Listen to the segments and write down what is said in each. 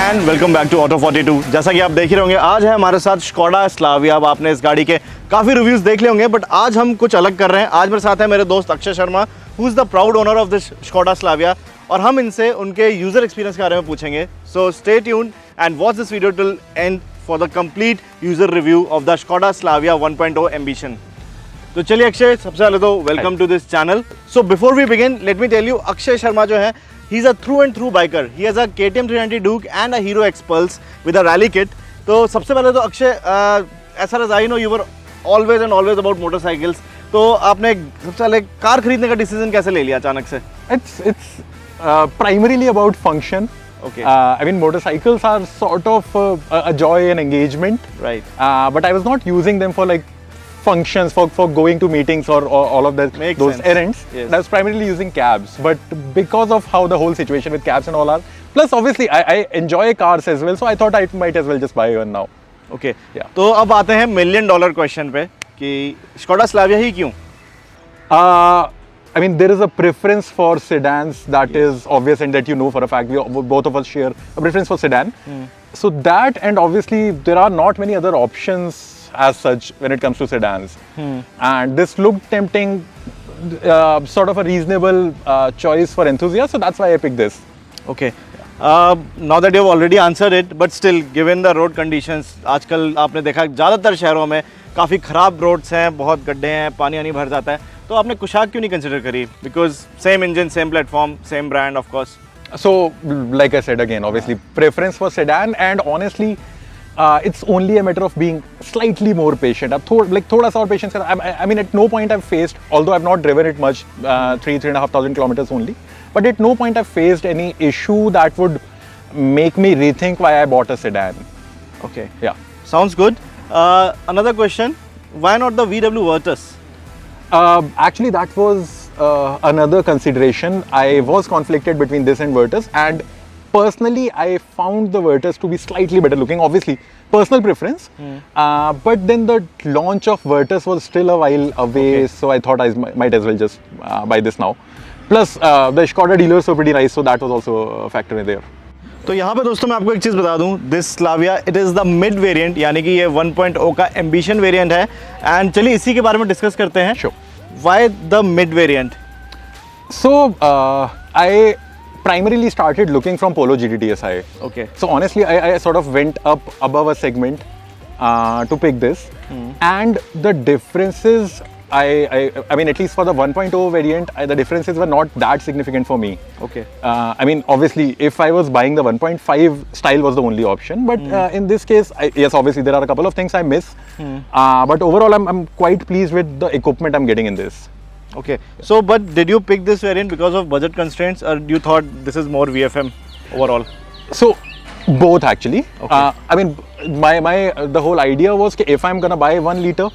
And welcome back to Auto42। जैसा कि आप देख ही रहे होंगे, आज है हमारे साथ स्कोडा स्लाविया। अब आपने इस गाड़ी के काफ़ी रिव्यूज़ देख लिए होंगे, बट आज हम कुछ अलग कर रहे हैं। आज मेरे साथ है मेरे दोस्त Akshay Sharma, who is the proud owner of this Skoda Slavia, और हम इनसे उनके यूज़र एक्सपीरियंस के बारे में पूछेंगे। So stay tuned and watch this video till end for the complete user review of the Skoda Slavia 1.0 Ambition. तो चलिए अक्षय, सबसे पहले तो welcome to this channel. So before we begin, let me tell you, Akshay Sharma जो है, he is a through and through biker. He has a KTM 390 Duke and a Hero X Pulse with a rally kit. तो सबसे पहले तो Akshay, as far as I know, you were always and always about motorcycles. तो आपने सबसे पहले car खरीदने का डिसीजन कैसे ले लिया अचानक से? It's primarily about function. Okay. I mean, motorcycles are sort of a joy and engagement. Right. But I was not using them for like functions, for going to meetings or all of that, those sense. errands. Yes. I was primarily using cabs. But because of how the whole situation with cabs and all are, plus obviously I enjoy cars as well, so I thought I might as well just buy one now. Okay. Yeah. तो अब आते हैं $1 million question पे कि Skoda Slavia ही क्यों? I mean, there is a preference for sedans that is obvious and that you know for a fact. Both of us share a preference for sedan. So that, and obviously there are not many other options as such when it comes to sedans. And this looked tempting, sort of a reasonable choice for enthusiasts. So that's why I picked this. Okay. Now that you have already answered it, but still, given the road conditions, आजकल आपने देखा ज़्यादातर शहरों में काफ़ी ख़राब roads हैं, बहुत गड्ढे हैं, पानी वानी भर जाता है, तो आपने कुशाक क्यों नहीं कंसिडर करी? Because same engine, same platform, same brand of course. So like I said again, obviously preference for sedan, and honestly it's only a matter of being slightly more patient. अब थोड़ा सा और patience करना. I mean, at no point I've faced, although I've not driven it much, 3,500 kilometers only, but at no point I've faced any issue that would make me rethink why I bought a sedan. Okay. Yeah. Sounds good. Another question, why not the VW Virtus? Actually, that was another consideration. I was conflicted between this and Virtus, and personally I found the Virtus to be slightly better looking. Obviously, personal preference. But then the launch of Virtus was still a while away, so I thought I might as well just buy this now. Plus, the Skoda dealers were pretty nice, so that was also a factor in there. तो यहाँ पे दोस्तों मैं आपको एक चीज़ बता दूँ, this Slavia it is the mid variant, यानी कि ये 1.0 का एम्बिशन वेरिएंट है. एंड चलिए इसी के बारे में डिस्कस करते हैं. Sure. Why the mid variant? So I primarily started looking from Polo GT/TSI. Okay. So honestly, I sort of went up above a segment to pick this, and the differences, I mean, at least for the 1.0 variant, the differences were not that significant for me. Okay. I mean, obviously, if I was buying the 1.5, style was the only option. But in this case, yes, obviously, there are a couple of things I miss. But overall, I'm quite pleased with the equipment I'm getting in this. Okay. So, but did you pick this variant because of budget constraints, or you thought this is more VFM overall? So, both actually. Okay. I mean, the whole idea was that if I'm gonna buy 1 liter,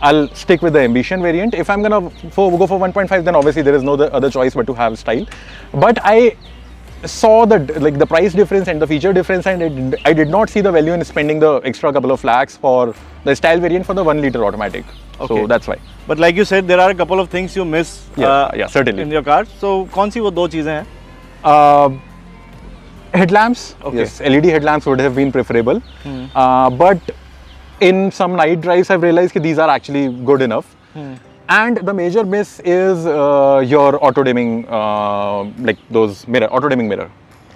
I'll stick with the Ambition variant. If I'm gonna go for 1.5, then obviously there is no other choice but to have style. But I saw the price difference and the feature difference, and I did not see the value in spending the extra couple of lakhs for the style variant for the 1 liter automatic. Okay. So that's why. But like you said, there are a couple of things you miss. Yeah, certainly. In your car. So, कौन सी वो दो चीजें हैं? Headlamps. Okay. Yes, LED headlamps would have been preferable. But in some night drives, I've realized that these are actually good enough. And the major miss is your auto dimming, like those auto dimming mirror.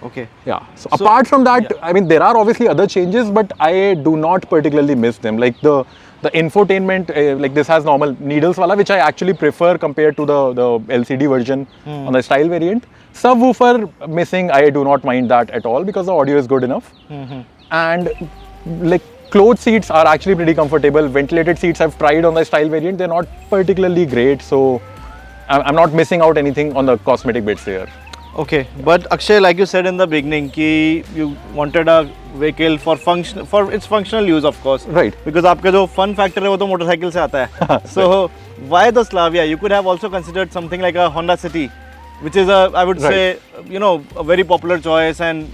Okay. Yeah. So apart from that, I mean, there are obviously other changes, but I do not particularly miss them. Like the infotainment, like this has normal needles wala, which I actually prefer compared to the LCD version on the style variant. Subwoofer missing, I do not mind that at all because the audio is good enough. And like cloth seats are actually pretty comfortable. Ventilated seats I've tried on the style variant, they're not particularly great, so I'm not missing out anything on the cosmetic bits there. Okay, but Akshay, like you said in the beginning, कि you wanted a vehicle for its functional use, of course. Right. Because आपका जो fun factor है वो तो motorcycle से आता है. So why the Slavia? You could have also considered something like a Honda City, which is I would say, a very popular choice, and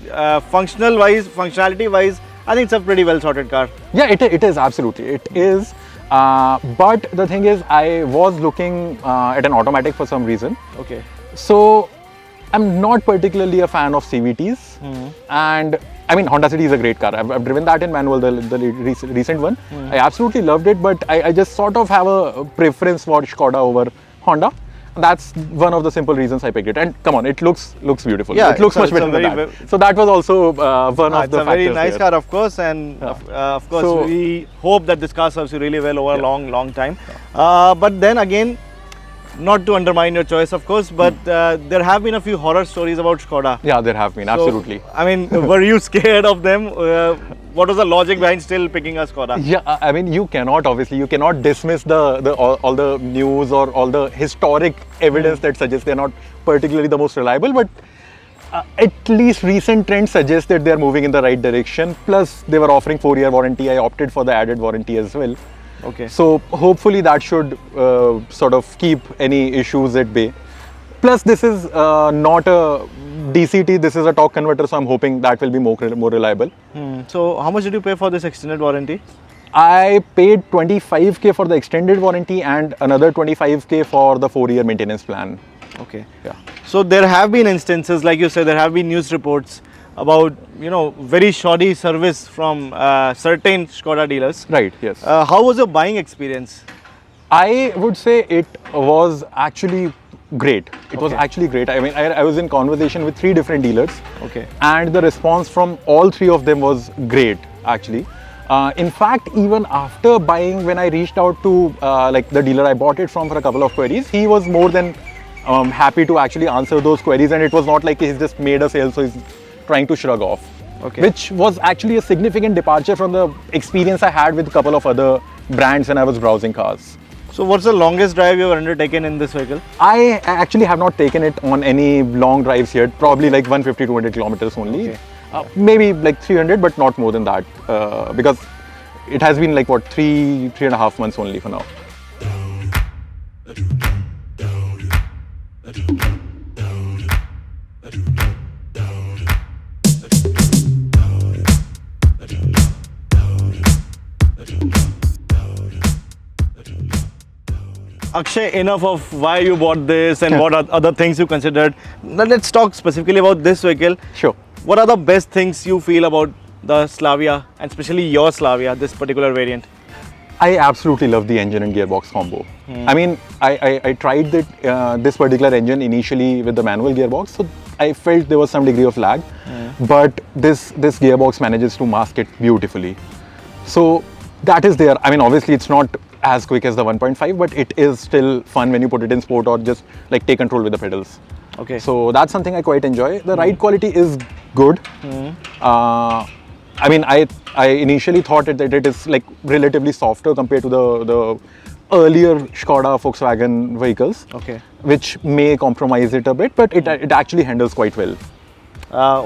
functionality wise, I think it's a pretty well sorted car. Yeah, it is absolutely. It is. But the thing is, I was looking at an automatic for some reason. Okay. So I'm not particularly a fan of CVTs, and I mean Honda City is a great car. I've driven that in manual, the recent one. I absolutely loved it, but I just sort of have a preference for Skoda over Honda. That's one of the simple reasons I picked it. And come on, it looks beautiful. Yeah, it looks much better than that. So that was also one of the factors. It's a very nice there. car, of course, and of course So- we hope that this car serves you really well over a long time. But then again, not to undermine your choice, of course, but there have been a few horror stories about Skoda. Yeah, there have been, absolutely. So, I mean, were you scared of them? What was the logic behind still picking a Skoda? Yeah, I mean, you cannot dismiss all the news or all the historic evidence that suggests they're not particularly the most reliable, but at least recent trends suggest that they're moving in the right direction. Plus, they were offering 4-year warranty. I opted for the added warranty as well. Okay. So hopefully that should sort of keep any issues at bay. Plus, this is not a DCT, this is a torque converter, so I'm hoping that will be more reliable. So how much did you pay for this extended warranty? I paid 25k for the extended warranty and another 25k for the 4-year maintenance plan. Okay. Yeah. So there have been instances, like you said, there have been news reports about, you know, very shoddy service from certain Skoda dealers. Right, yes. How was your buying experience? I would say it was actually great. It was actually great. I mean, I was in conversation with 3 different dealers. Okay. And the response from all 3 of them was great, actually. In fact, even after buying, when I reached out to like the dealer I bought it from for a couple of queries, he was more than happy to actually answer those queries, and it was not like he's just made a sale, so he's trying to shrug off. Okay. Which was actually a significant departure from the experience I had with a couple of other brands when I was browsing cars. So what's the longest drive you've undertaken in this vehicle? I actually have not taken it on any long drives yet, probably like 150-200 kilometers only. Okay. Maybe like 300, but not more than that, because it has been like what, 3.5 months only for now. Akshay, enough of why you bought this and what are other things you considered. Now let's talk specifically about this vehicle. Sure. What are the best things you feel about the Slavia, and especially your Slavia, this particular variant? I absolutely love the engine and gearbox combo. I mean, I tried this particular engine initially with the manual gearbox, so I felt there was some degree of lag, but this gearbox manages to mask it beautifully. So that is there. I mean, obviously it's not as quick as the 1.5, but it is still fun when you put it in sport or just like take control with the pedals. Okay. So that's something I quite enjoy. The ride quality is good. I mean, I initially thought that it is like relatively softer compared to the earlier Skoda Volkswagen vehicles, Okay. which may compromise it a bit, but it actually handles quite well.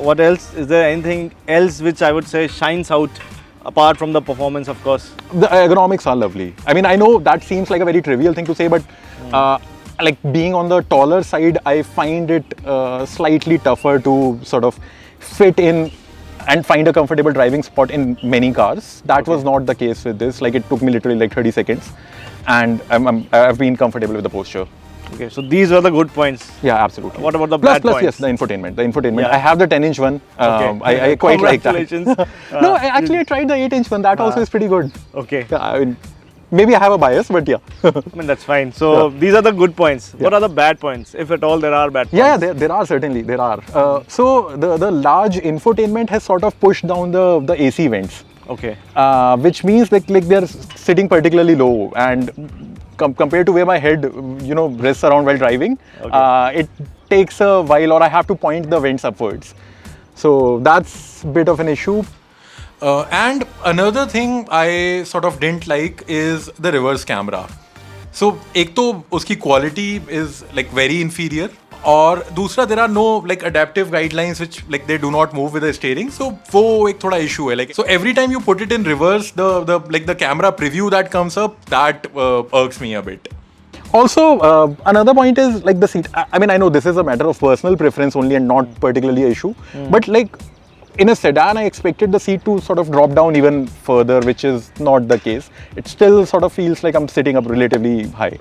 What else? Is there anything else which I would say shines out apart from the performance, of course? The ergonomics are lovely. I mean, I know that seems like a very trivial thing to say, but like being on the taller side, I find it slightly tougher to sort of fit in and find a comfortable driving spot in many cars. That was not the case with this. Like it took me literally like 30 seconds, and I've been comfortable with the posture. Okay, so these were the good points. Yeah, absolutely. What about the plus, bad plus, points? yes, the infotainment. The infotainment. Yeah. I have the 10-inch one. Okay. I quite like that. Congratulations. No, I tried the 8-inch one. That also is pretty good. Okay. Yeah, I mean, maybe I have a bias, but yeah. I mean, that's fine. So these are the good points. What are the bad points, if at all there are bad points? Yeah, there are certainly, there are. So the large infotainment has sort of pushed down the AC vents. Okay. Which means like they're sitting particularly low, and compared to where my head, rests around while driving, it takes a while, or I have to point the vents upwards. So that's a bit of an issue. And another thing I sort of didn't like is the reverse camera. So एक तो उसकी quality is like very inferior, और दूसरा there are no like adaptive guidelines which like they do not move with the steering, so वो एक थोड़ा issue है. Like so every time you put it in reverse, the camera preview that comes up, that irks me a bit. Also, another point is like the seat. I mean, I know this is a matter of personal preference only and not particularly an issue, but like in a sedan, I expected the seat to sort of drop down even further, which is not the case. It still sort of feels like I'm sitting up relatively high.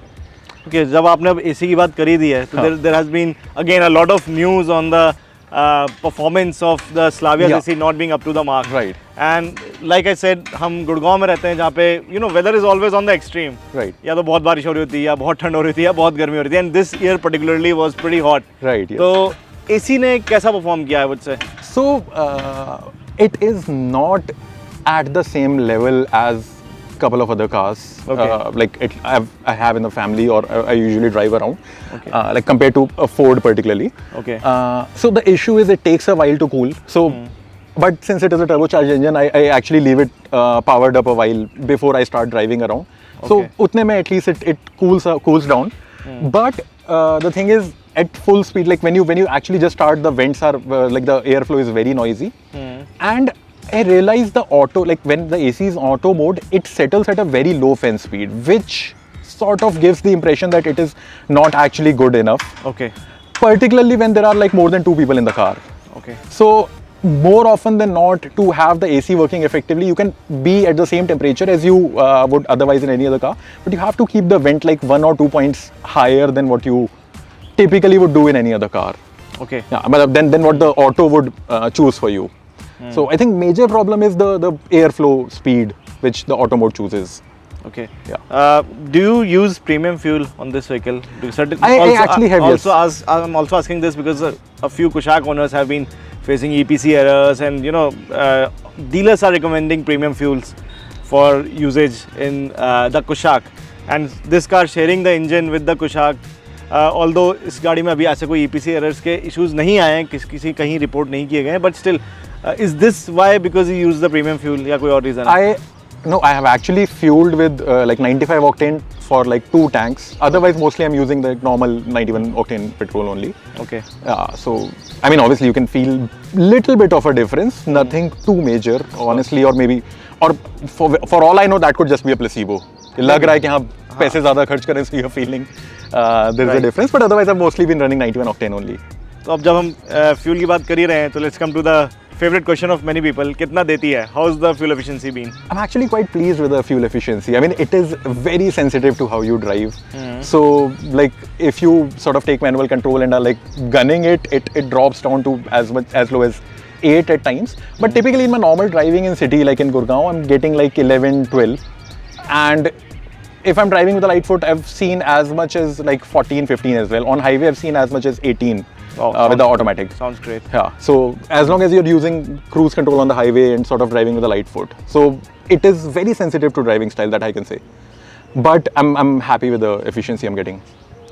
Okay, जब आपने अब AC की बात करी दी है तो there has been again a lot of news on the performance of the Slavia's AC not being up to the mark. Right. And like I said, हम गुड़गांव में रहते हैं जहाँ पे you know weather is always on the extreme. Right. या तो बहुत बारिश हो रही होती है या बहुत ठंड हो रही थी या बहुत गर्मी हो रही थी, and this year particularly was pretty hot. Right. Yes. तो एसी ने कैसा परफॉर्म किया है मुझसे? So it is not at the same level as couple of other cars like I have in the family or I usually drive around like compared to a Ford particularly. Okay. So the issue is it takes a while to cool. So but since it is a turbocharged engine, I actually leave it powered up a while before I start driving around. So utne mein at least it cools down. But the thing is at full speed, like when you actually just start, the vents are like the airflow is very noisy. And I realized the auto, like when the AC is auto mode, it settles at a very low fan speed, which sort of gives the impression that it is not actually good enough. Okay. Particularly when there are like more than two people in the car. Okay. So more often than not, to have the AC working effectively, you can be at the same temperature as you would otherwise in any other car, but you have to keep the vent like 1 or 2 points higher than what you typically would do in any other car. Okay. Yeah, but then what the auto would choose for you. So I think major problem is the airflow speed which the auto mode chooses. Okay. Yeah. Do you use premium fuel on this vehicle? I actually have, yes. I'm also asking this because a few Kushaq owners have been facing EPC errors, and you know dealers are recommending premium fuels for usage in the Kushaq, and this car sharing the engine with the Kushaq. Although इस गाड़ी में अभी ऐसे कोई EPC errors के issues नहीं आए हैं, किसी कहीं रिपोर्ट नहीं किए गए हैं, but still is this why because you use the premium fuel या कोई और reason? No, I have actually fueled with like 95 octane for like 2 tanks. Otherwise, mostly I'm using the normal 91 octane petrol only. Okay. So, I mean, obviously you can feel little bit of a difference, nothing too major, honestly, or maybe, or for all I know, that could just be a placebo. लग रहा है कि हाँ पैसे ज़्यादा खर्च करें, so you're feeling there is a difference, but otherwise I've mostly been running 91 octane only. तो अब जब हम फ्यूल की बात कर ही रहे हैं तो let's come to the favorite question of many people. कितना देती है? How's the fuel efficiency been? I'm actually quite pleased with the fuel efficiency. I mean, it is very sensitive to how you drive. So, like, if you sort of take manual control and are like gunning it, it drops down to as low as 8 at times. But typically in my normal driving in city, like in Gurgaon, I'm getting like 11, 12. And if I'm driving with a light foot, I've seen as much as like 14, 15 as well. On highway, I've seen as much as 18. With the automatic. Sounds great. Yeah. So as long as you're using cruise control on the highway and sort of driving with a light foot, so it is very sensitive to driving style, that I can say. But I'm happy with the efficiency I'm getting.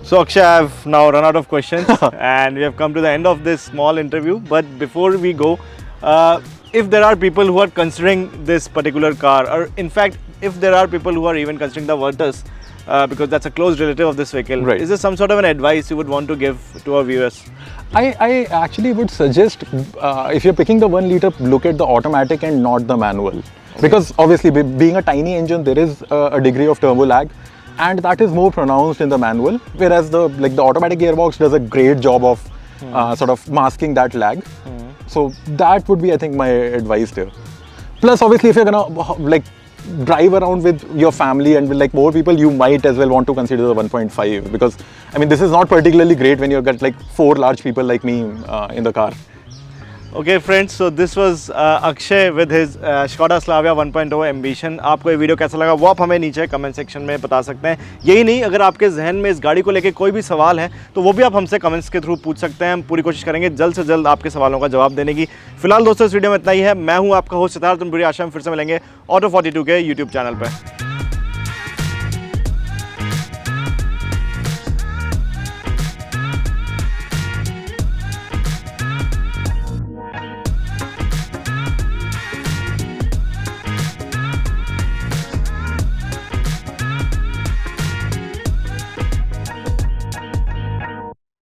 So Akshay, I've now run out of questions and we have come to the end of this small interview. But before we go, if there are people who are considering this particular car, or in fact, if there are people who are even considering the Virtus, because that's a close relative of this vehicle. Right. Is there some sort of an advice you would want to give to our viewers? I actually would suggest if you're picking the 1 liter, look at the automatic and not the manual. Okay. Because obviously being a tiny engine, there is a degree of turbo lag, and that is more pronounced in the manual, whereas the automatic gearbox does a great job of sort of masking that lag. So that would be, I think, my advice there. Plus, obviously, if you're gonna like drive around with your family and with like more people, you might as well want to consider the 1.5, because I mean this is not particularly great when you've got like 4 large people like me in the car. Okay friends, so this was Akshay with his Skoda Slavia 1.0 Ambition. आपको ये video कैसा लगा वो आप हमें नीचे comment section में बता सकते हैं. यही नहीं, अगर आपके जहन में इस गाड़ी को लेके कोई भी सवाल है तो वो भी आप हमसे कमेंट्स के थ्रू पूछ सकते हैं. हम पूरी कोशिश करेंगे जल्द से जल्द आपके सवालों का जवाब देने की. फिलहाल दोस्तों इस वीडियो में इतना ही है. मैं हूँ आपका होस्ट सितार, तुम बुरी आशा में फिर से मिलेंगे Auto42 के YouTube चैनल पर.